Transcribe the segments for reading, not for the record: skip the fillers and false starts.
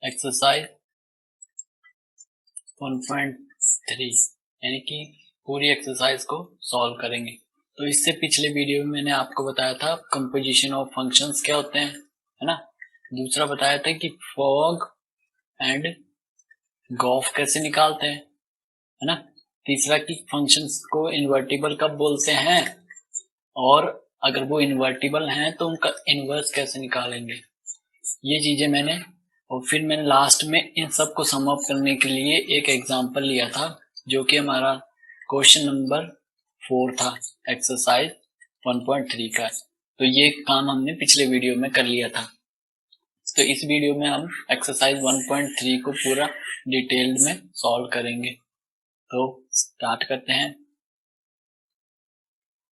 Exercise 1.3 यानी कि पूरी एक्सरसाइज को सॉल्व करेंगे। तो इससे पिछले वीडियो में मैंने आपको बताया था कंपोजिशन ऑफ फंक्शंस क्या होते हैं, है ना। दूसरा बताया था कि फॉग एंड गॉफ कैसे निकालते हैं, है ना। तीसरा कि फंक्शंस को इन्वर्टिबल कब बोलते हैं और अगर वो इन्वर्टिबल हैं तो उनका इनवर्स कैसे निकालेंगे, ये चीजें मैंने। और फिर मैंने लास्ट में इन सब को सम अप करने के लिए एक एग्जांपल लिया था जो कि हमारा क्वेश्चन नंबर 4 था, एक्सरसाइज 1.3 का। तो ये काम हमने पिछले वीडियो में कर लिया था। तो इस वीडियो में हम एक्सरसाइज 1.3 को पूरा डिटेल्ड में सॉल्व करेंगे। तो स्टार्ट करते हैं।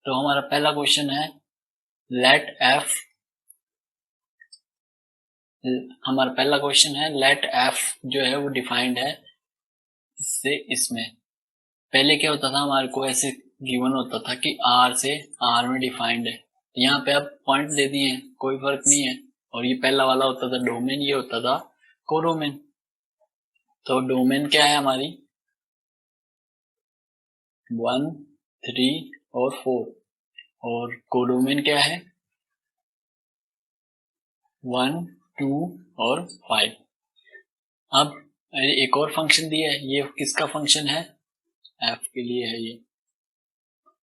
तो हमारा पहला क्वेश्चन है लेट एफ, हमारा पहला क्वेश्चन है लेट एफ जो है वो डिफाइंड है इससे इसमें। पहले क्या होता था, हमारे को ऐसे गिवन होता था कि आर से आर में डिफाइंड है, तो यहाँ पे अब पॉइंट दे दिए हैं, कोई फर्क नहीं है। और ये पहला वाला होता था डोमेन, ये होता था कोडोमेन। तो डोमेन क्या है हमारी 1, 3 और 4, और कोडोमेन क्या है 1, 2 और 5। अब एक और फंक्शन दिया है, ये किसका फंक्शन है, एफ के लिए है ये।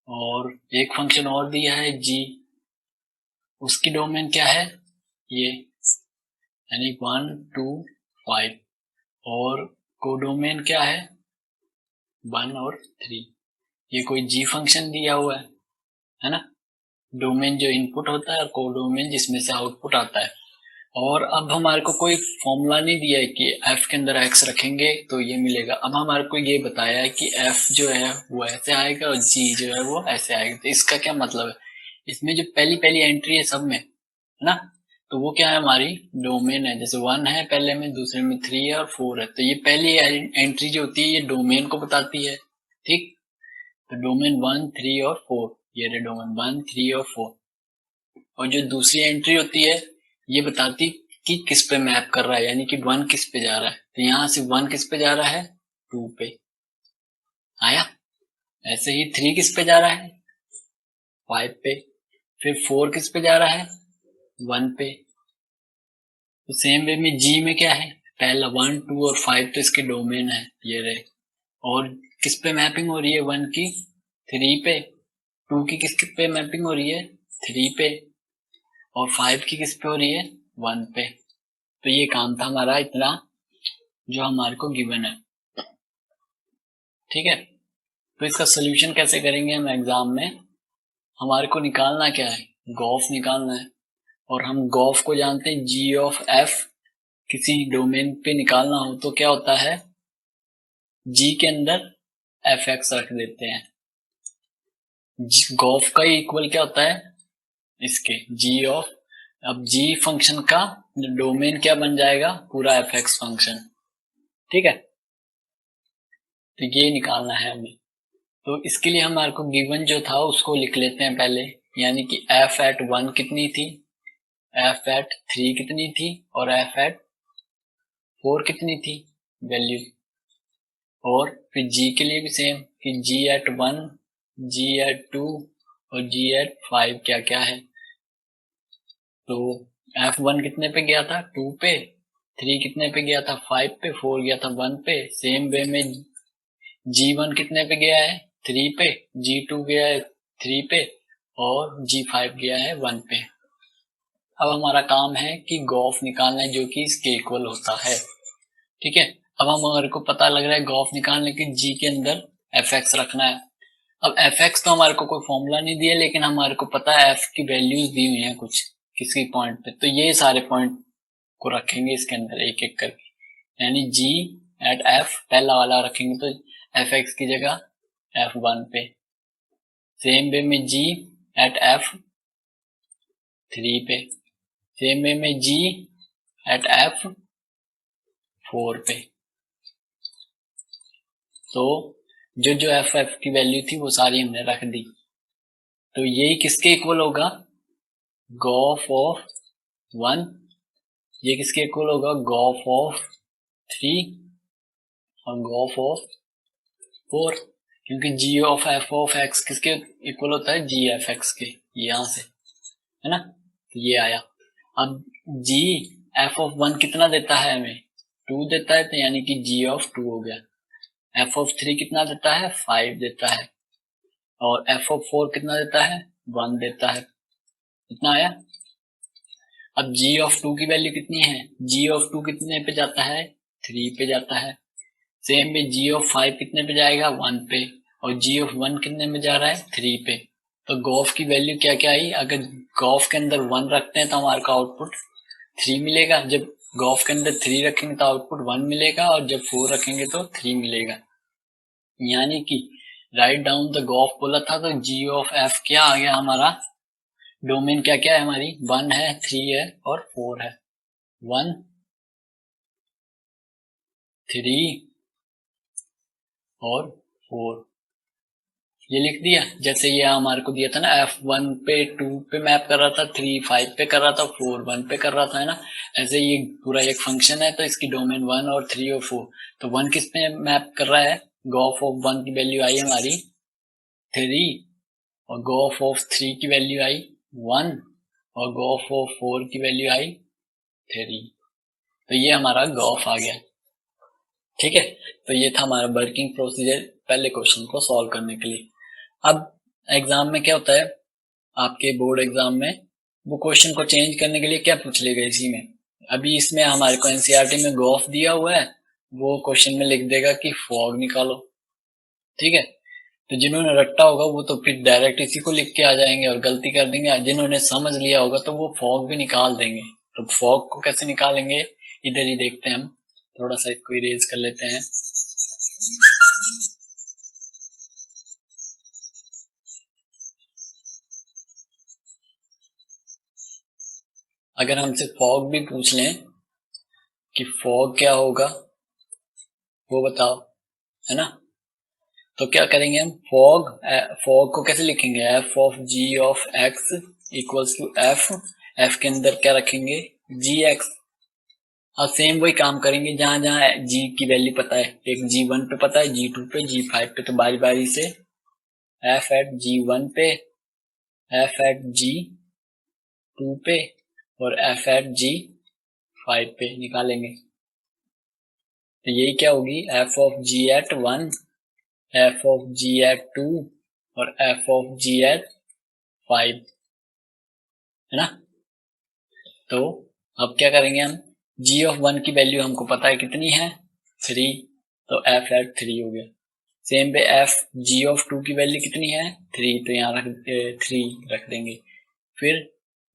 और एक फंक्शन और दिया है जी, उसकी डोमेन क्या है ये, यानी 1, 2, 5। और कोडोमेन क्या है 1 और 3। ये कोई जी फंक्शन दिया हुआ है ना। डोमेन जो इनपुट होता है और कोडोमेन जिसमें से आउटपुट आता है। और अब हमारे को कोई फॉर्मूला नहीं दिया है कि एफ के अंदर एक्स रखेंगे तो ये मिलेगा। अब हमारे को ये बताया है कि एफ जो है वो ऐसे आएगा और जी जो है वो ऐसे आएगा। तो इसका क्या मतलब है, इसमें जो पहली पहली एंट्री है सब में, है ना, तो वो क्या है हमारी डोमेन है। जैसे 1 है पहले में, दूसरे में 3 है और 4 है, तो ये पहली एंट्री जो होती है ये डोमेन को बताती है, ठीक। तो डोमेन 1, 3 और 4, ये रहे डोमेन 1, 3 और 4। और जो दूसरी एंट्री होती है ये बताती कि किस पे मैप कर रहा है, यानी कि 1 किस पे जा रहा है। तो यहाँ से 1 किस पे जा रहा है 2 पे आया, ऐसे ही 3 किस पे जा रहा है 5 पे, फिर 4 किस पे जा रहा है 1 पे। तो सेम वे में जी में क्या है, पहला 1, 2 और 5 तो इसके डोमेन है, ये रहे। और किस पे मैपिंग हो रही है 1 की 3 पे, 2 की किस पे मैपिंग हो रही है 3 पे, और 5 की किस पे हो रही है 1 पे। तो ये काम था हमारा इतना जो हमारे को गिवन है, ठीक है। तो इसका सोल्यूशन कैसे करेंगे हम एग्जाम में, हमारे को निकालना क्या है, गॉफ निकालना है। और हम गॉफ को जानते हैं, जी ऑफ एफ किसी डोमेन पे निकालना हो तो क्या होता है, जी के अंदर एफ एक्स रख देते हैं। गॉफ का इक्वल क्या होता है इसके जी ऑफ, अब जी फंक्शन का डोमेन क्या बन जाएगा पूरा एफ एक्स फंक्शन, ठीक है। तो ये निकालना है हमें। तो इसके लिए हमारे को गिवन जो था उसको लिख लेते हैं पहले, यानी कि एफ एट 1 कितनी थी, एफ एट 3 कितनी थी और एफ एट 4 कितनी थी वैल्यू। और फिर जी के लिए भी सेम कि जी एट 1, जी एट 2 और जी एट 5 क्या क्या है। तो F1 कितने पे गया था 2 पे, 3 कितने पे गया था 5 पे, 4 गया था 1 पे। सेम वे में G1 कितने पे गया है 3 पे, G2 गया है 3 पे और G5 गया है 1 पे। अब हमारा काम है कि गॉफ निकालना है जो कि इसके इक्वल होता है, ठीक है। अब हमारे को पता लग रहा है गॉफ निकालने के G के अंदर fx रखना है। अब fx तो हमारे को कोई फॉर्मूला नहीं दिया, लेकिन हमारे को पता है f की वैल्यूज दी हुई है कुछ किसी पॉइंट पे, तो ये सारे पॉइंट को रखेंगे इसके अंदर एक एक करके, यानी g एट f पहला वाला रखेंगे तो fx की जगह f1 पे। सेम वे में g एट f3 पे, सेम वे में g एट f4 पे। तो जो जो एफ की वैल्यू थी वो सारी हमने रख दी। तो यही किसके इक्वल होगा, गॉफ ऑफ 1 ये किसके इक्वल होगा, गॉफ ऑफ 3 और गॉफ ऑफ 4, क्योंकि g of f of x किसके इक्वल होता है, g f x के, यहां से, है ना, तो ये आया। अब g f ऑफ 1 कितना देता है हमें, 2 देता है, तो यानी कि g ऑफ 2 हो गया। f ऑफ 3 कितना देता है, 5 देता है, और f ऑफ 4 कितना देता है, 1 देता है। कितना आया। अब g ऑफ 2 की वैल्यू कितनी है, g ऑफ 2 कितने पे जाता है, 3 पे जाता है। सेम में g ऑफ 5 कितने पे जाएगा, 1 पे, और g ऑफ 1 कितने में जा रहा है, 3 पे। तो गॉफ की वैल्यू क्या क्या आई, अगर गॉफ के अंदर 1 रखते हैं तो हमारे को आउटपुट 3 मिलेगा, जब गॉफ के अंदर 3 रखेंगे तो आउटपुट 1 मिलेगा, और जब 4 रखेंगे तो 3 मिलेगा। यानी कि राइट डाउन द गॉफ बोला था, तो g ऑफ f क्या आ गया हमारा, डोमेन क्या क्या है हमारी, 1 है, 3 है और 4 है। 1 3 और 4 ये लिख दिया। जैसे ये हमारे को दिया था ना, f1 पे 2 पे मैप कर रहा था, 3 5 पे कर रहा था, 4 1 पे कर रहा था, है ना। ऐसे ये पूरा एक फंक्शन है, तो इसकी डोमेन 1 और 3 और 4, तो 1 किस पे मैप कर रहा है, गॉफ ऑफ 1 की वैल्यू आई हमारी 3, और गॉफ ऑफ 3 की वैल्यू आई 1, और गॉफ ऑफ 4 की वैल्यू आई 3। तो ये हमारा गॉफ आ गया। ठीक है, तो ये था हमारा वर्किंग प्रोसीजर पहले क्वेश्चन को सॉल्व करने के लिए। अब एग्जाम में क्या होता है, आपके बोर्ड एग्जाम में वो क्वेश्चन को चेंज करने के लिए क्या पूछ लेगा इसी में। अभी इसमें हमारे को एनसीईआरटी में गॉफ दिया हुआ है, वो क्वेश्चन में लिख देगा कि फॉग निकालो। ठीक है, तो जिन्होंने रट्टा होगा वो तो फिर डायरेक्ट इसी को लिख के आ जाएंगे और गलती कर देंगे, जिन्होंने समझ लिया होगा तो वो फॉग भी निकाल देंगे। तो फॉग को कैसे निकालेंगे, इधर ही देखते हैं हम। थोड़ा सा इसको इरेज कर लेते हैं। अगर हमसे फॉग भी पूछ लें कि फॉग क्या होगा वो बताओ, है ना, तो क्या करेंगे हम, फॉग फॉग को कैसे लिखेंगे, F of ji of X equals to F, F के अंदर क्या रखेंगे, जी एक्स। अब सेम वही काम करेंगे, जहां जहां जी की वैल्यू पता है, एक G1 पे पता है, G2 पे, G5 पे, तो बारी बारी से एफ एट G1 पे, एफ एट G2 पे और एफ एट G5 पे निकालेंगे। तो यही क्या होगी, f of g at 1, f of g at 2 और एफ ऑफ जी एट 5, है ना। तो अब क्या करेंगे हम, g ऑफ 1 की वैल्यू हमको पता है कितनी है, 3, तो f एट 3 हो गया। सेम पे f g ऑफ 2 की वैल्यू कितनी है, 3, तो यहाँ 3 रख देंगे। फिर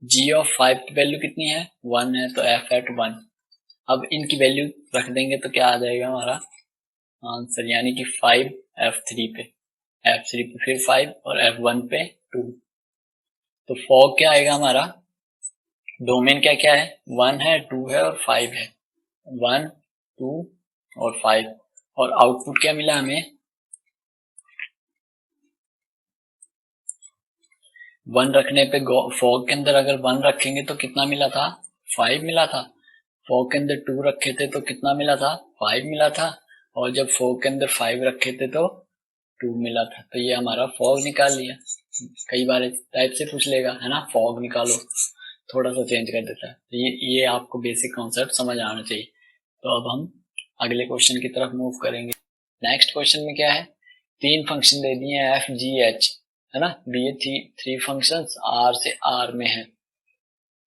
g ऑफ 5 की वैल्यू कितनी है, 1 है, तो f एट 1। अब इनकी वैल्यू रख देंगे तो क्या आ जाएगा हमारा आंसर, यानी कि 5 f3 पे, f3 पे फिर 5 और f1 पे 2। तो फॉग क्या आएगा हमारा, डोमेन क्या क्या है, 1 है, 2 है और 5 है, 1 2 और 5। और आउटपुट क्या मिला हमें, 1 रखने पे, फॉग के अंदर अगर 1 रखेंगे तो कितना मिला था, 5 मिला था। फॉग के अंदर 2 रखे थे तो कितना मिला था, 5 मिला था। और जब फॉग के अंदर 5 रखे थे तो 2 मिला था। तो ये हमारा फॉग निकाल लिया। कई बार इस टाइप से पूछ लेगा, है ना, फॉग निकालो, थोड़ा सा चेंज कर देता है। तो ये आपको बेसिक कॉन्सेप्ट समझ आना चाहिए। तो अब हम अगले क्वेश्चन की तरफ मूव करेंगे। नेक्स्ट क्वेश्चन में क्या है, 3 फंक्शन दे दिए हैं, एफ जी एच, है ना, दिए 3 फंक्शन आर से आर में है।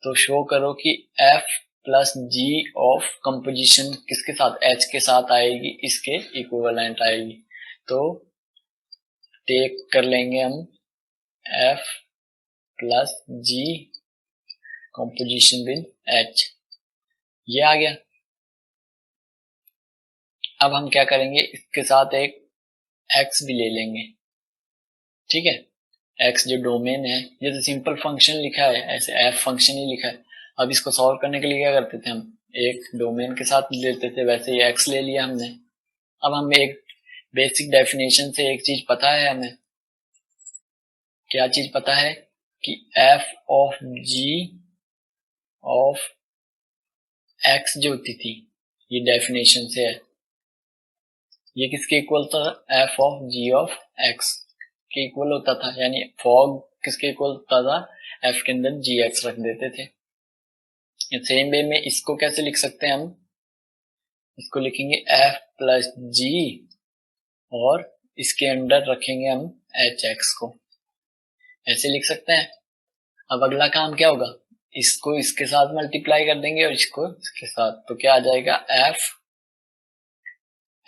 तो शो करो कि f plus g of composition किसके साथ, एच के साथ आएगी, इसके इक्विवेलेंट आएगी। तो टेक कर लेंगे हम f plus g composition with h, ये आ गया। अब हम क्या करेंगे, इसके साथ एक एक्स भी ले लेंगे। ठीक है, एक्स जो डोमेन है, जैसे सिंपल फंक्शन लिखा है ऐसे एफ फंक्शन ही लिखा है। अब इसको सॉल्व करने के लिए क्या करते थे, हम एक डोमेन के साथ लेते थे, वैसे ही एक्स ले लिया हमने। अब हमें एक बेसिक डेफिनेशन से एक चीज पता है, हमें क्या चीज पता है कि f of ji of x जो होती थी, ये डेफिनेशन से है, ये किसके इक्वल था, f of g of x के इक्वल होता था, यानी फॉग किसके इक्वल होता था, f के अंदर gx रख देते थे। सेम वे में इसको कैसे लिख सकते हैं हम, इसको लिखेंगे f प्लस g और इसके अंदर रखेंगे हम hx को, ऐसे लिख सकते हैं। अब अगला काम क्या होगा, इसको इसके साथ मल्टीप्लाई कर देंगे और इसको इसके साथ, तो क्या आ जाएगा, f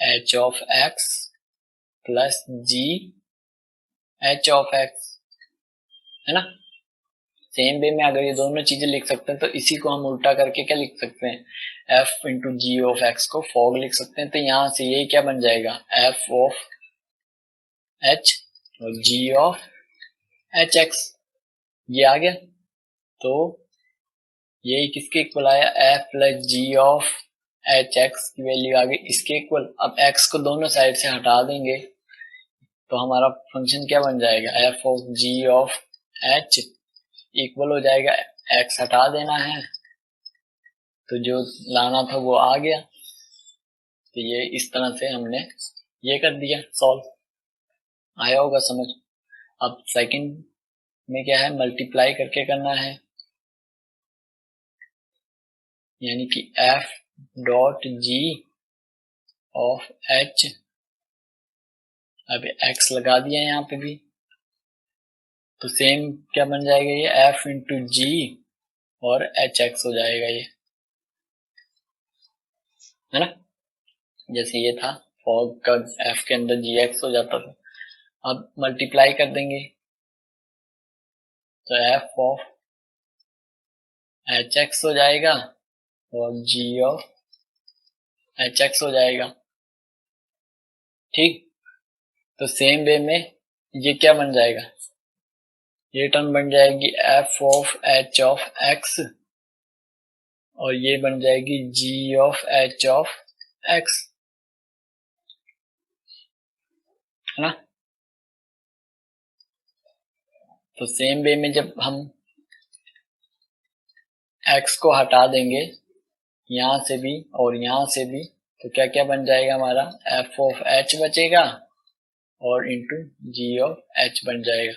h of x plus g h of x, है ना। सेम वे में अगर ये दोनों चीजें लिख सकते हैं तो इसी को हम उल्टा करके क्या लिख सकते हैं, f into g of x को फॉग लिख सकते हैं। तो यहां से ये क्या बन जाएगा, f ऑफ h और g ऑफ एच एक्स, ये आ गया। तो यही किसके इक्वल आया, f plus g of h x की वैल्यू आ गई इसके इक्वल। अब x को दोनों साइड से हटा देंगे तो हमारा फंक्शन क्या बन जाएगा, f of g of h equal हो जाएगा, x हटा देना है तो जो लाना था वो आ गया। तो ये इस तरह से हमने ये कर दिया सॉल्व, आया होगा समझ। अब सेकंड में क्या है, मल्टीप्लाई करके करना है, यानी कि f dot g of h, अब x लगा दिया यहाँ पे भी, तो सेम क्या बन जाएगा, ये f इंटू जी और एच एक्स हो जाएगा ये, है ना। जैसे ये था फॉग का f के अंदर जी एक्स हो जाता था, अब मल्टीप्लाई कर देंगे तो f ऑफ एच एक्स हो जाएगा और g ऑफ एच एक्स हो जाएगा, ठीक। तो सेम वे में ये क्या बन जाएगा, ये टर्म बन जाएगी f of h of x और ये बन जाएगी g of h of x, है ना। तो सेम वे में जब हम x को हटा देंगे यहां से भी और यहां से भी, तो क्या क्या बन जाएगा हमारा, f ऑफ h बचेगा और इंटू g ऑफ h बन जाएगा।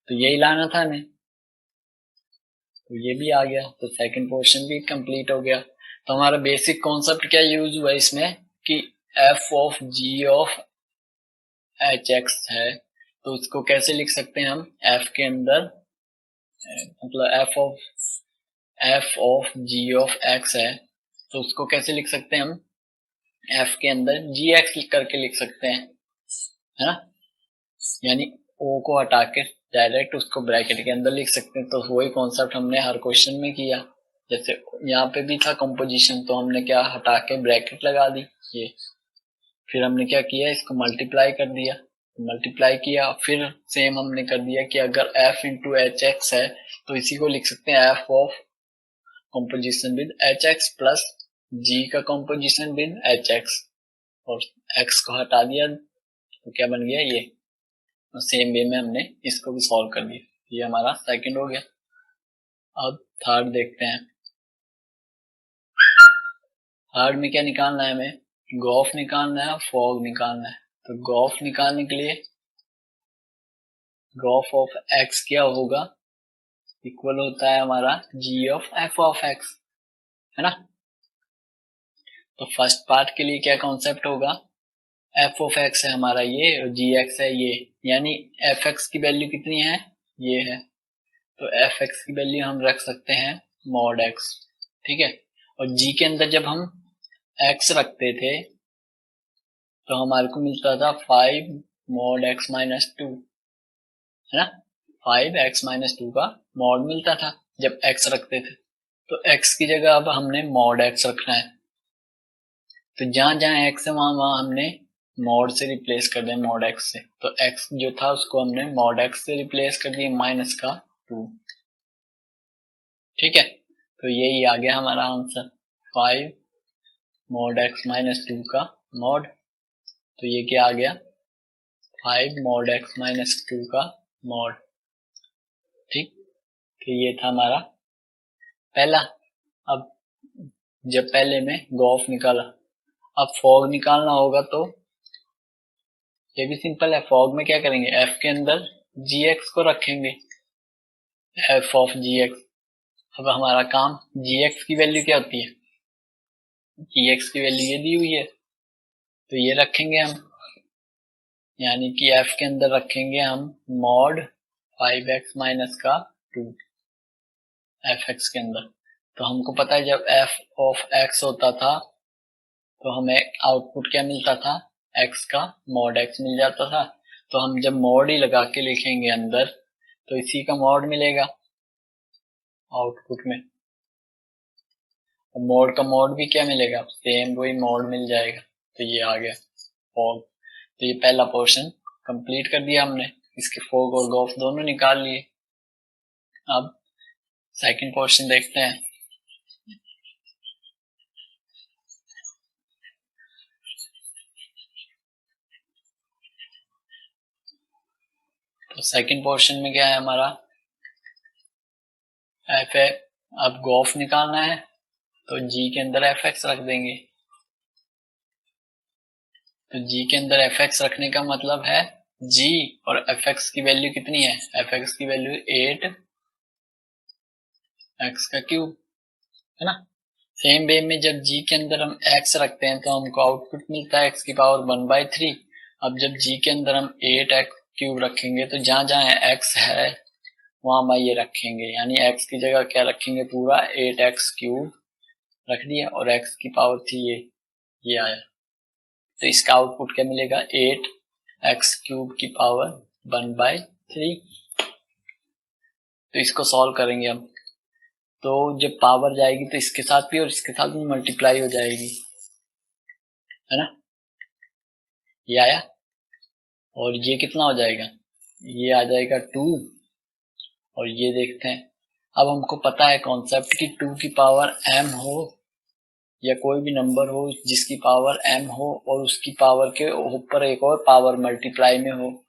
तो यही लाना था हमें, तो ये भी आ गया, तो सेकंड पोर्शन भी कंप्लीट हो गया। तो हमारा बेसिक कॉन्सेप्ट क्या यूज हुआ इसमें कि f of g of h x है, तो उसको कैसे लिख सकते हैं हम, f के अंदर मतलब f of g of x है तो उसको कैसे लिख सकते हैं हम, f के अंदर जी एक्स करके लिख सकते हैं, है ना। यानी o को हटा के डायरेक्ट उसको ब्रैकेट के अंदर लिख सकते हैं। तो वही कॉन्सेप्ट हमने हर क्वेश्चन में किया, जैसे यहाँ पे भी था कंपोजिशन, तो हमने क्या हटा के ब्रैकेट लगा दी ये, फिर हमने क्या किया इसको मल्टीप्लाई कर दिया, मल्टीप्लाई किया, फिर सेम हमने कर दिया कि अगर f इंटू एच एक्स है तो इसी को लिख सकते हैं f of composition with H x plus g का कंपोजिशन विद एच एक्स, और x को हटा दिया तो क्या बन गया ये, सेम वे में हमने इसको भी सॉल्व कर दिया। ये हमारा सेकंड हो गया। अब थर्ड देखते हैं, थर्ड में क्या निकालना है हमें, गॉफ निकालना है और फॉग निकालना है। तो गॉफ निकालने के लिए गॉफ ऑफ एक्स क्या होगा, इक्वल होता है हमारा जी ऑफ एफ ऑफ एक्स, है ना। तो फर्स्ट पार्ट के लिए क्या कॉन्सेप्ट होगा, एफ ऑफ एक्स है हमारा ये और जी एक्स है ये, यानी एफ एक्स की वैल्यू कितनी है, ये है, तो एफ एक्स की वैल्यू हम रख सकते हैं मॉड एक्स, ठीक है। और जी के अंदर जब हम एक्स रखते थे तो हमारे को मिलता था 5 मॉड एक्स माइनस 2, है ना। 5x माइनस 2 का मॉड मिलता था जब x रखते थे, तो x की जगह अब हमने मॉड x रखना है, तो जहां जहां x है वहां वहां हमने मॉड से रिप्लेस कर दिया, मॉड x से। तो x जो था उसको हमने मॉड x से रिप्लेस कर दिया माइनस का 2, ठीक है। तो यही आ गया हमारा आंसर, 5 मॉड x माइनस 2 का मॉड, तो ये क्या आ गया, 5 मॉड x माइनस 2 का मॉड, ठीक। तो ये था हमारा पहला। अब जब पहले में गॉफ निकाला, अब फॉग निकालना होगा तो ये भी सिंपल है। फॉग में क्या करेंगे, एफ के अंदर जी एक्स को रखेंगे, एफ ऑफ जी एक्स। अब हमारा काम, जी एक्स की वैल्यू क्या होती है, जी एक्स की वैल्यू ये दी हुई है तो ये रखेंगे हम, यानी कि एफ के अंदर रखेंगे हम मॉड 5x माइनस का 2 एफ एक्स के अंदर। तो हमको पता है जब एफ ऑफ एक्स होता था तो हमें आउटपुट क्या मिलता था, एक्स का मॉड एक्स मिल जाता था। तो हम जब मॉड ही लगा के लिखेंगे अंदर तो इसी का मॉड मिलेगा आउटपुट में। मॉड का मॉड भी क्या मिलेगा, सेम वही मॉड मिल जाएगा। तो ये आ गया फॉग। तो ये पहला पोर्शन कंप्लीट कर दिया हमने, इसके फॉग और गॉफ दोनों निकाल लिए। अब सेकंड पोर्शन देखते हैं। तो सेकंड पोर्शन में क्या है हमारा, एफ है। अब गॉफ निकालना है तो जी के अंदर एफ एक्स रख देंगे। तो जी के अंदर एफ एक्स रखने का मतलब है जी और एफ एक्स की वैल्यू कितनी है, एफ एक्स की वैल्यू 8 एक्स का क्यूब है ना। सेम वे में जब जी के अंदर हम x रखते हैं तो हमको आउटपुट मिलता है x की पावर 1/3। अब जब जी के अंदर हम 8x क्यूब रखेंगे तो जहां जहां x है वहां हम ये रखेंगे, यानी x की जगह क्या रखेंगे, पूरा 8x क्यूब रख दिया और x की पावर थी ये आया। तो इसका आउटपुट क्या मिलेगा, 8x क्यूब की पावर 1/3। तो इसको सॉल्व करेंगे हम, तो जब पावर जाएगी तो इसके साथ भी और इसके साथ भी मल्टीप्लाई हो जाएगी, है ना। ये आया और ये कितना हो जाएगा, ये आ जाएगा 2। और ये देखते हैं, अब हमको पता है कॉन्सेप्ट कि 2 की पावर m हो या कोई भी नंबर हो जिसकी पावर m हो और उसकी पावर के ऊपर एक और पावर मल्टीप्लाई में हो,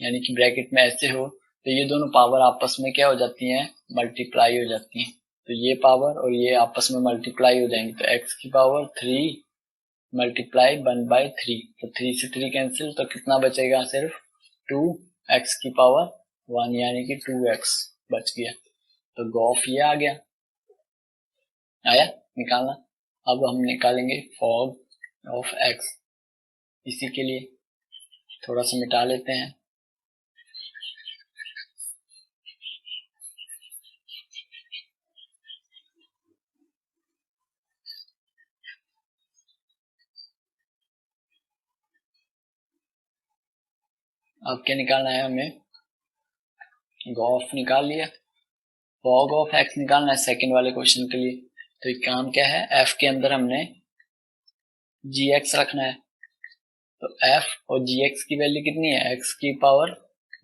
यानी कि ब्रैकेट में ऐसे हो, तो ये दोनों पावर आपस में क्या हो जाती हैं, मल्टीप्लाई हो जाती हैं। तो ये पावर और ये आपस में मल्टीप्लाई हो जाएंगे, तो x की पावर 3 मल्टीप्लाई 1/3, तो 3 से 3 कैंसिल, तो कितना बचेगा, सिर्फ 2x की पावर 1 यानी कि 2x बच गया। तो गॉफ ये आ गया, आया निकालना। अब हम निकालेंगे फॉग ऑफ x। इसी के लिए थोड़ा सा मिटा लेते हैं। अब क्या निकालना है हमें, गॉफ निकाल लिया, फॉग ऑफ x निकालना है सेकंड वाले क्वेश्चन के लिए। तो एक काम क्या है, f के अंदर हमने gx रखना है। तो f और gx की वैल्यू कितनी है, x की पावर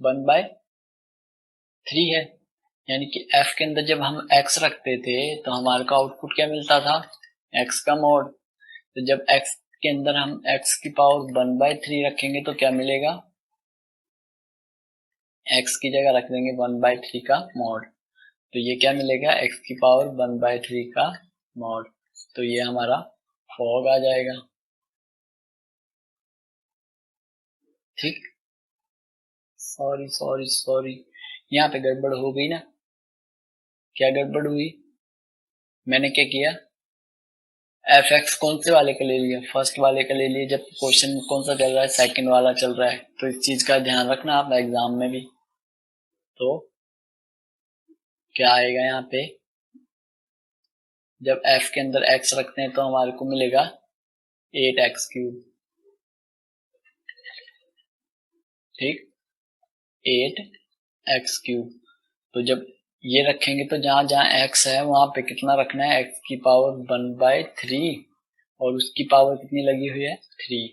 1/3 है, यानी कि f के अंदर जब हम x रखते थे तो हमारे को आउटपुट क्या मिलता था, x का मॉड। तो जब x के अंदर हम x की पावर 1/3 रखेंगे तो क्या मिलेगा, x की जगह रख देंगे 1/3 का मॉड। तो ये क्या मिलेगा, x की पावर 1/3 का मॉड। तो ये हमारा फॉग आ जाएगा, ठीक। सॉरी सॉरी सॉरी, यहाँ पे गड़बड़ हो गई ना। क्या गड़बड़ हुई, मैंने क्या किया, एफ एक्स कौन से वाले का ले लिया, फर्स्ट वाले का ले लिया, जब क्वेश्चन कौन सा चल रहा है, सेकंड वाला चल रहा है। तो इस चीज का ध्यान रखना आप एग्जाम में भी। तो क्या आएगा यहाँ पे, जब f के अंदर x रखते हैं तो हमारे को मिलेगा 8x क्यूब, ठीक, 8x क्यूब। तो जब ये रखेंगे तो जहां जहां x है वहां पे कितना रखना है, x की पावर 1/3 और उसकी पावर कितनी लगी हुई है, 3।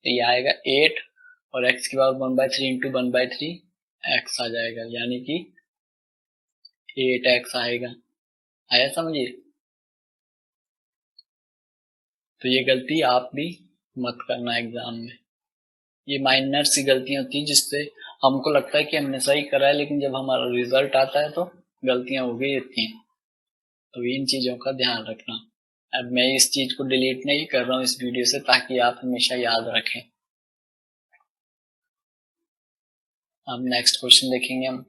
तो ये आएगा 8 और x की पावर 1/3 इंटू 1/3 x आ जाएगा, यानी कि 8x आएगा। आया समझिए। तो ये गलती आप भी मत करना एग्जाम में, ये माइनर सी गलतियां होती है जिससे हमको लगता है कि हमने सही करा है, लेकिन जब हमारा रिजल्ट आता है तो गलतियां हो गई होती हैं। तो इन चीजों का ध्यान रखना। अब मैं इस चीज को डिलीट नहीं कर रहा हूँ इस वीडियो से, ताकि आप हमेशा याद रखें। अब नेक्स्ट क्वेश्चन देखेंगे हम।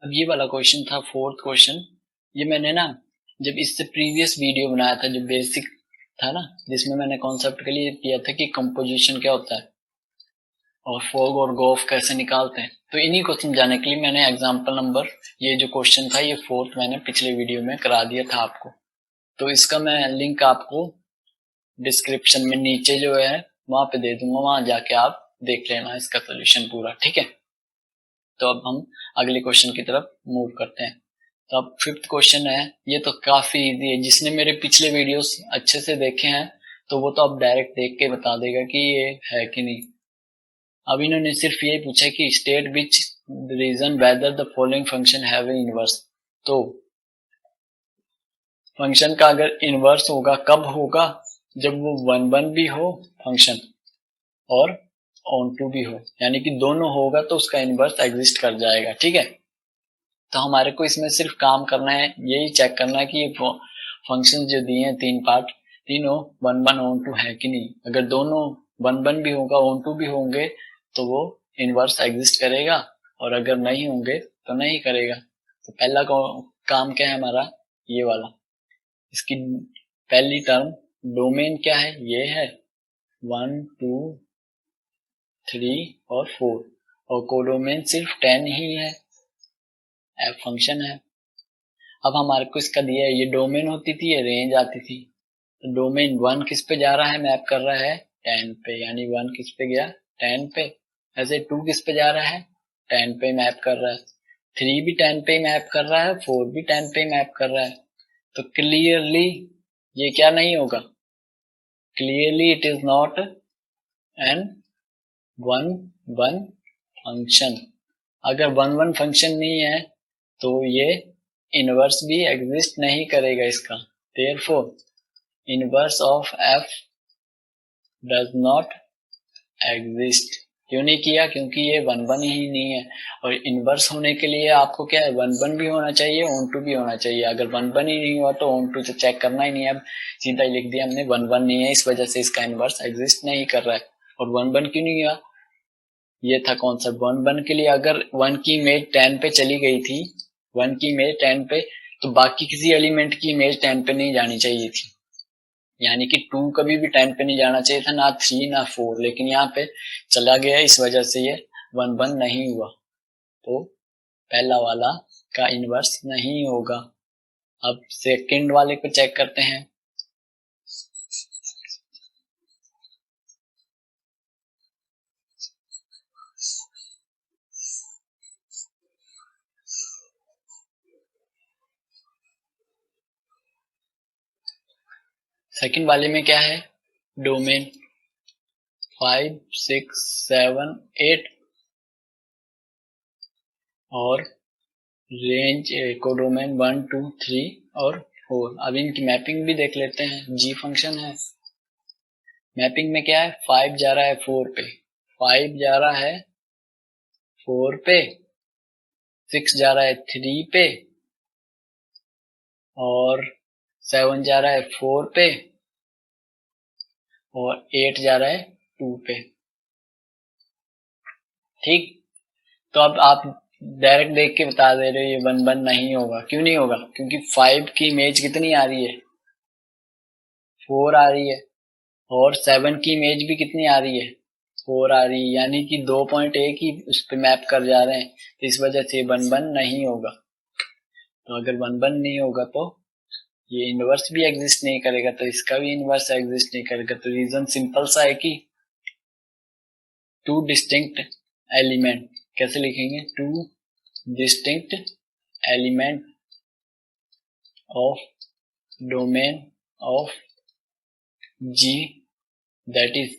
अब ये वाला क्वेश्चन था फोर्थ क्वेश्चन। ये मैंने ना जब इससे प्रीवियस वीडियो बनाया था, जो बेसिक था ना, जिसमें मैंने कॉन्सेप्ट के लिए किया था कि कंपोजिशन क्या होता है और फॉग और गोफ कैसे निकालते हैं, तो इन्हीं को समझाने के लिए मैंने एग्जाम्पल नंबर, ये जो क्वेश्चन था ये फोर्थ मैंने पिछले वीडियो में करा दिया था आपको। तो इसका मैं लिंक आपको डिस्क्रिप्शन में नीचे जो है वहां पे दे दूंगा, वहां जाके आप देख लेना इसका सोल्यूशन पूरा, ठीक है। तो अब हम अगले क्वेश्चन की तरफ मूव करते हैं। तो अब फिफ्थ क्वेश्चन है, ये तो काफी इजी है, जिसने मेरे पिछले वीडियोस अच्छे से देखे हैं तो वो तो अब डायरेक्ट देख के बता देगा कि ये है कि नहीं। अब इन्होंने सिर्फ ये पूछा कि state which region whether the following function have A inverse. तो फंक्शन का अगर इनवर्स होगा कब होगा, जब वो वन वन भी हो फंक्शन और ऑन टू भी हो, यानी कि दोनों होगा तो उसका इनवर्स एग्जिस्ट कर जाएगा, ठीक है। तो हमारे को इसमें सिर्फ काम करना है, यही चेक करना है कि ये फंक्शन जो दिए हैं तीन पार्ट, तीनों वन वन ऑन टू है कि नहीं। अगर दोनों वन वन भी होगा ऑन टू भी होंगे तो वो इनवर्स एग्जिस्ट करेगा, और अगर नहीं होंगे तो नहीं करेगा। तो पहला काम क्या है हमारा, ये वाला। इसकी पहली टर्म डोमेन क्या है, ये है 1 2 3 और 4, और कोडोमेन सिर्फ 10 ही है, एफ फंक्शन है। अब हमारे को इसका दिया है, ये डोमेन होती थी, ये रेंज आती थी। तो डोमेन 1 किस पे जा रहा है, मैप कर रहा है 10 पे, यानी 1 किस पे गया 10 पे। ऐसे 2 किस पे जा रहा है 10 पे मैप कर रहा है, 3 भी 10 पे मैप कर रहा है, 4 भी 10 पे मैप कर रहा है। तो क्लियरली ये क्या नहीं होगा, clearly it is not an one one function. अगर वन वन फंक्शन नहीं है तो ये इनवर्स भी एग्जिस्ट नहीं करेगा इसका। Therefore inverse of F does not exist. क्यों नहीं किया, क्योंकि ये वन वन ही नहीं है, और इनवर्स होने के लिए आपको क्या है, वन वन भी होना चाहिए, ऑन टू भी होना चाहिए। अगर वन वन ही नहीं हुआ तो ऑन टू तो चेक करना ही नहीं है, अब सीधा ही लिख दिया हमने वन वन नहीं है, इस वजह से इसका इनवर्स एग्जिस्ट नहीं कर रहा है। और वन वन क्यों नहीं हुआ, ये था कॉन्सेप्ट वन वन के लिए। अगर वन की इमेज 10 पे चली गई थी, वन की इमेज 10 पे, तो बाकी किसी एलिमेंट की इमेज 10 पे नहीं जानी चाहिए थी, यानी कि 2 कभी भी 10 पे नहीं जाना चाहिए था, ना 3 ना 4, लेकिन यहाँ पे चला गया, इस वजह से ये वन वन नहीं हुआ। तो पहला वाला का इनवर्स नहीं होगा। अब सेकंड वाले को चेक करते हैं। सेकंड वाले में क्या है, डोमेन 5 6 7 8 और रेंज कोडोमेन 1 2 3 और 4। अब इनकी मैपिंग भी देख लेते हैं, जी फंक्शन है। मैपिंग में क्या है, 5 जा रहा है 4 पे, 5 जा रहा है 4 पे, 6 जा रहा है 3 पे, और 7 जा रहा है 4 पे, और 8 जा रहा है 2 पे। ठीक, तो अब आप डायरेक्ट देख के बता दे रहे हो ये वन वन नहीं होगा। क्यों नहीं होगा, क्योंकि 5 की इमेज कितनी आ रही है, 4 आ रही है, और 7 की इमेज भी कितनी आ रही है, 4 आ रही है, यानी कि 2 पॉइंट एक ही उस पे मैप कर जा रहे हैं, तो इस वजह से वन वन नहीं होगा। तो अगर वन वन नहीं होगा तो ये इनवर्स भी एग्जिस्ट नहीं करेगा, तो इसका भी इनवर्स एग्जिस्ट नहीं करेगा। तो रीजन सिंपल सा है कि टू डिस्टिंक्ट एलिमेंट, कैसे लिखेंगे, two distinct element of domain of g, that is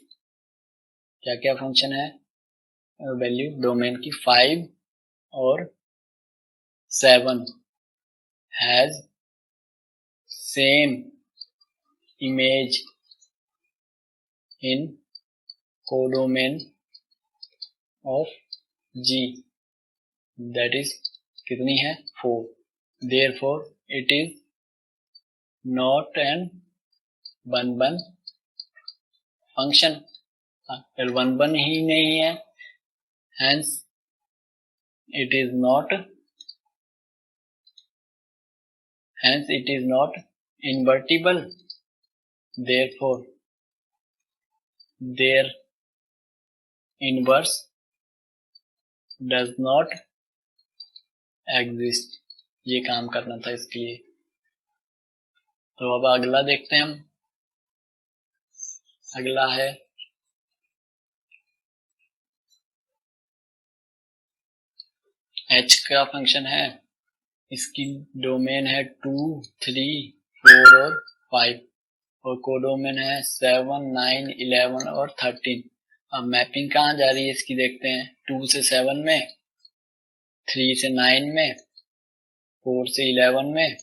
क्या क्या फंक्शन है, वैल्यू डोमेन की 5 और 7 has same image in codomain of g, that is कितनी है 4। therefore it is not an one function, अगर वन ही नहीं है, hence it is not invertible, therefore their inverse does not exist। ये काम करना था इसके लिए। तो अब अगला देखते हैं हम। अगला है h का फंक्शन है, इसकी डोमेन है 2, 3, 4 और 5 और कोडोमेन है 7, 9, 11 और 13। अब मैपिंग कहाँ जा रही है इसकी देखते हैं। 2 से 7 में, 3 से 9 में, 4 से 11 में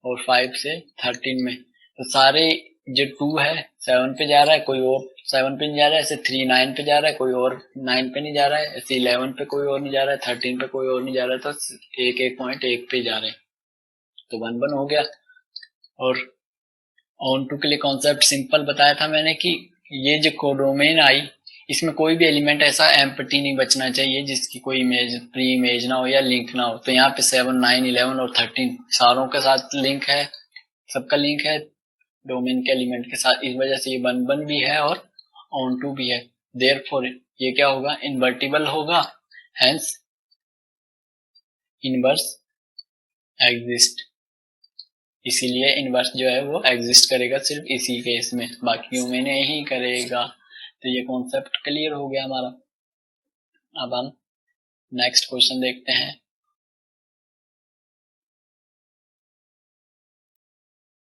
और 5 से 13 में। तो सारे जो 2 है 7 पे जा रहा है, कोई और 7 पे नहीं जा रहा है, ऐसे 3 9 पे जा रहा है, कोई और 9 पे नहीं जा रहा है, ऐसे 11 पे कोई और नहीं जा रहा है, 13 पे कोई और नहीं जा रहा है, तो एक पॉइंट एक पे जा रहे हैं। तो 1 हो गया। और ऑन टू के लिए कॉन्सेप्ट सिंपल बताया था मैंने कि ये जो कोडोमेन आई, इसमें कोई भी एलिमेंट ऐसा एम्प्टी नहीं बचना चाहिए जिसकी कोई इमेज, प्री इमेज ना हो या लिंक ना हो। तो यहाँ पे 7, 9, 11 और 13 सारों के साथ लिंक है, सबका लिंक है डोमेन के एलिमेंट के साथ। इस वजह से ये 1 भी है और ऑन टू भी है। देयरफॉर ये क्या होगा, इन्वर्टिबल होगा, हेंस इनवर्स एग्जिस्ट। इसीलिए इनवर्स जो है वो एग्जिस्ट करेगा सिर्फ इसी केस में, बाकियों में नहीं करेगा। तो ये कॉन्सेप्ट क्लियर हो गया हमारा। अब हम नेक्स्ट क्वेश्चन देखते हैं।